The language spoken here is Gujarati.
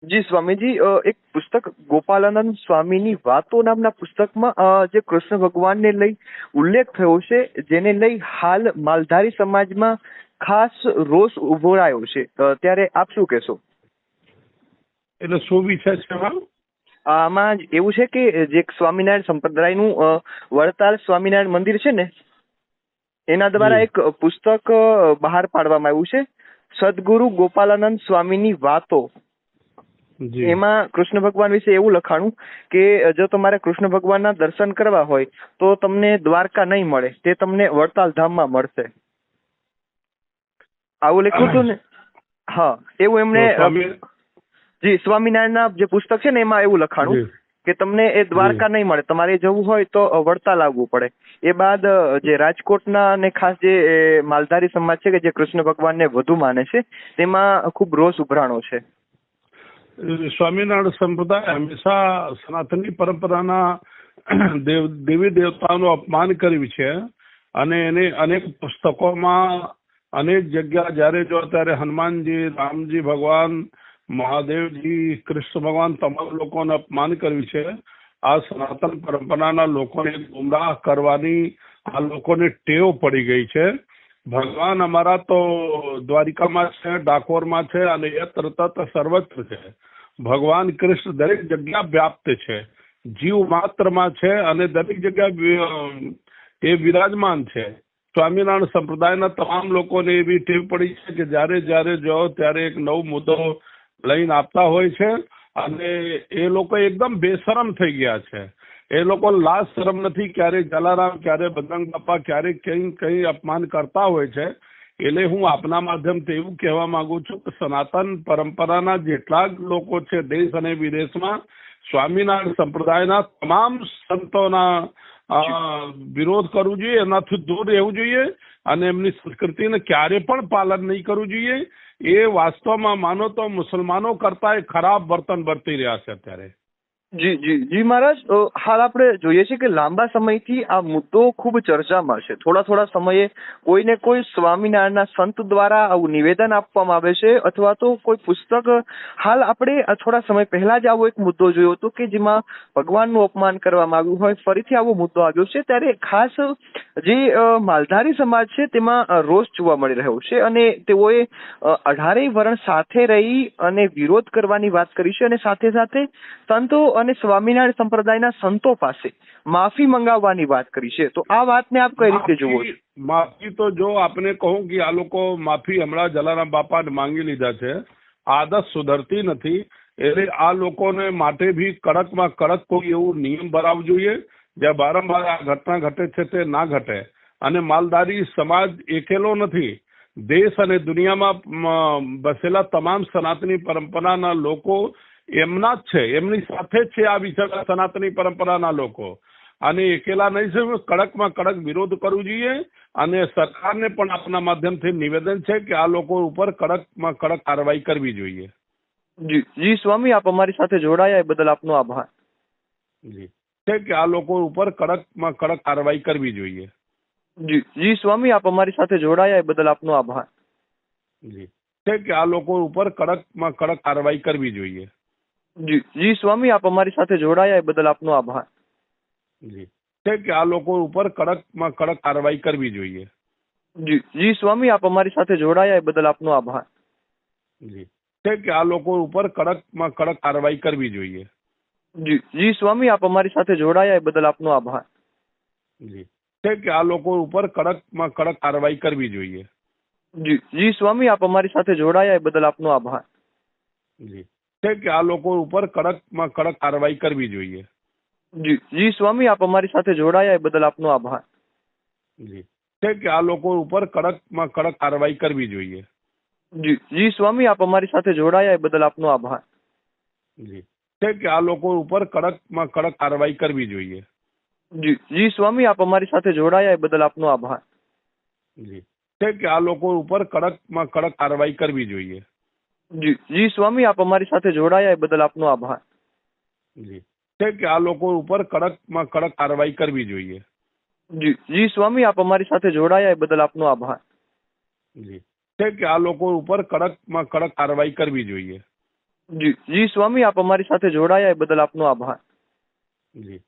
જી સ્વામીજી, એક પુસ્તક ગોપાલાનંદ સ્વામીની વાતો નામના પુસ્તકમાં જે કૃષ્ણ ભગવાનને લઈ ઉલ્લેખ થયો છે, જેને લઈ હાલ માલધારી સમાજમાં ખાસ રોષ ઉભો રહ્યો છે, ત્યારે આપ શું કહેશો? એટલે શું વિષય છે એમાં? આમાં એવું છે કે જે સ્વામિનારાયણ સંપ્રદાયનું વડતાલ સ્વામિનારાયણ મંદિર છે ને, એના દ્વારા એક પુસ્તક બહાર પાડવામાં આવ્યું છે, સદગુરુ ગોપાલાનંદ સ્વામીની વાતો. એમાં કૃષ્ણ ભગવાન વિશે એવું લખાણું કે જો તમારે કૃષ્ણ ભગવાનના દર્શન કરવા હોય તો તમને દ્વારકા નહીં મળે, તે તમને વડતાલ ધામમાં મળશે. આવું લખ્યું હતું ને? હા, એવું એમને જી સ્વામિનારાયણના જે પુસ્તક છે ને એમાં એવું લખાણું કે તમને એ દ્વારકા નહીં મળે, તમારે જવું હોય તો વડતાલ આવવું પડે. એ બાદ જે રાજકોટના અને ખાસ જે માલધારી સમાજ છે કે જે કૃષ્ણ ભગવાનને વધુ માને છે, તેમાં ખૂબ રોષ ઉભરાણો છે. સ્વામિનારાયણ સંપ્રદાય હંમેશા સનાતનની પરંપરાના દેવી દેવતાઓનું અપમાન કર્યું છે અને એને અનેક પુસ્તકોમાં અનેક જગ્યા જ્યારે જો ત્યારે હનુમાનજી, રામજી ભગવાન, મહાદેવજી, કૃષ્ણ ભગવાન તમામ લોકોને અપમાન કર્યું છે. આ સનાતન પરંપરાના લોકોને ગુમરાહ કરવાની આ લોકોને ટેવ પડી ગઈ છે. ભગવાન અમારા તો દ્વારિકામાં છે, ડાકોરમાં છે અને યત્ર તત્ર સર્વત્ર છે. ભગવાન કૃષ્ણ દરેક જગ્યા વ્યાપ્ત છે, જીવ માત્રમાં છે અને દરેક જગ્યા એ વિરાજમાન છે. સ્વામિનારાયણ સંપ્રદાયના તમામ લોકોને એવી ટેવ પડી છે કે જ્યારે જ્યારે જાઓ ત્યારે એક નવો મુદ્દો લઈને આપતા હોય છે અને એ લોકો એકદમ બેશરમ થઈ ગયા છે. એ લોકો લાજ શરમ નથી, ક્યારે જલારામ, ક્યારે બજરંગ બાપા, ક્યારે કઈ અપમાન કરતા હોય છે. એટલે હું આપના માધ્યમથી એવું કહેવા માંગુ છું કે સનાતન પરંપરાના જેટલા લોકો છે દેશ અને વિદેશમાં, સ્વામિનારાયણ સંપ્રદાયના તમામ સંતોના વિરોધ કરવું જોઈએ, એનાથી દૂર રહેવું જોઈએ અને એમની સંસ્કૃતિને ક્યારે પણ પાલન નહીં કરવું જોઈએ. એ વાસ્તવમાં માનો તો મુસલમાનો કરતા એ ખરાબ વર્તન વર્તી રહ્યા છે અત્યારે. જી જી જી મહારાજ, હાલ આપણે જોઈએ છીએ કે લાંબા સમયથી આ મુદ્દો ખૂબ ચર્ચામાં છે. થોડા સમયે કોઈને કોઈ સ્વામિનારાયણના સંત દ્વારા આવું નિવેદન આપવામાં આવે છે અથવા તો કોઈ પુસ્તક. હાલ આપણે થોડા સમય પહેલા જ આવો એક મુદ્દો જોયો હતો કે જેમાં ભગવાનનું અપમાન કરવામાં આવ્યું હોય, ફરીથી આવો મુદ્દો આવ્યો છે. ત્યારે ખાસ જે માલધારી સમાજ છે તેમાં રોષ જોવા મળી રહ્યો છે અને તેઓએ 18 વર્ણ સાથે રહી અને વિરોધ કરવાની વાત કરી છે અને સાથે સાથે સંતો અને સ્વામિનારાયણ સંપ્રદાયના સંતો પાસે માફી મંગાવવાની વાત કરી છે. તો આ વાતને આપ કઈ રીતે જુઓ છો? માફી તો જો આપને કહું કે આ લોકો માફી હમણાં જલારામ બાપાને માંગી લીધા છે, આદત સુધરતી નથી. એટલે આ લોકોને માટે બી કડકમાં કડક કોઈ એવું નિયમ બનાવવું જોઈએ જ્યાં વારંવાર આ ઘટના ઘટે છે તે ના ઘટે. અને માલધારી સમાજ એકેલો નથી, દેશ અને દુનિયામાં બસેલા તમામ સનાતની પરંપરાના લોકો એમના જ છે, એમની સાથે જ છે આ વિચાર સનાતની પરંપરાના લોકો. અને એકેલા નહીં છે, કડકમાં કડક વિરોધ કરવો જોઈએ અને સરકારને પણ આપના માધ્યમથી નિવેદન છે કે આ લોકો ઉપર કડકમાં કડક કાર્યવાહી કરવી જોઈએ. જી જી સ્વામી, આપ અમારી સાથે જોડાયા એ બદલ આપનો આભાર. જી છે કે આ લોકો ઉપર કડકમાં કડક કાર્યવાહી કરવી જોઈએ. જી જી સ્વામી, આપ અમારી સાથે જોડાયા એ બદલ આપનો આભાર. જી છે કે આ લોકો ઉપર કડકમાં કડક કાર્યવાહી કરવી જોઈએ. જી જી સ્વામી, આપ અમારી સાથે જોડાયા એ બદલ આપનો આભાર. જી છે કે આ લોકો ઉપર કડકમાં કડક કાર્યવાહી કરવી જોઈએ. જી જી સ્વામી, આપ અમારી સાથે જોડાયા એ બદલ આપનો આભાર. જી છે કે આ લોકો ઉપર કડકમાં કડક કાર્યવાહી કરવી જોઈએ. જી જી સ્વામી, આપ અમારી સાથે જોડાયા એ બદલ આપનો આભાર. જી છે કે આ લોકો ઉપર કડકમાં કડક કાર્યવાહી કરવી જોઈએ. જી જી સ્વામી, આપ અમારી સાથે જોડાયા એ બદલ આપનો આભાર. જી છે કે આ લોકો ઉપર કડકમાં કડક કાર્યવાહી કરવી જોઈએ. જી જી સ્વામી, આપ અમારી સાથે જોડાયા એ બદલ આપનો આભાર. જી છે કે આ લોકો ઉપર કડકમાં કડક કાર્યવાહી કરવી જોઈએ. જી જી સ્વામી, આપ અમારી સાથે જોડાયા એ બદલ આપનો આભાર. જી છે કે આ લોકો ઉપર કડકમાં કડક કાર્યવાહી કરવી જોઈએ. જી જી સ્વામી, આપ અમારી સાથે જોડાયા એ બદલ આપનો આભાર. જી છે કે આ લોકો ઉપર કડકમાં કડક કાર્યવાહી કરવી જોઈએ. જી જી સ્વામી, આપ અમારી સાથે જોડાયા એ બદલ આપનો આભાર. જી છે કે આ લોકો ઉપર કડકમાં કડક કાર્યવાહી કરવી જોઈએ. જી જી સ્વામી, આપ અમારી સાથે જોડાયા એ બદલ આપનો આભાર. જી છે કે આ લોકો ઉપર કડકમાં કડક કાર્યવાહી કરવી જોઈએ. જી જી સ્વામી, આપ અમારી સાથે જોડાયા એ બદલ આપનો આભાર. જી.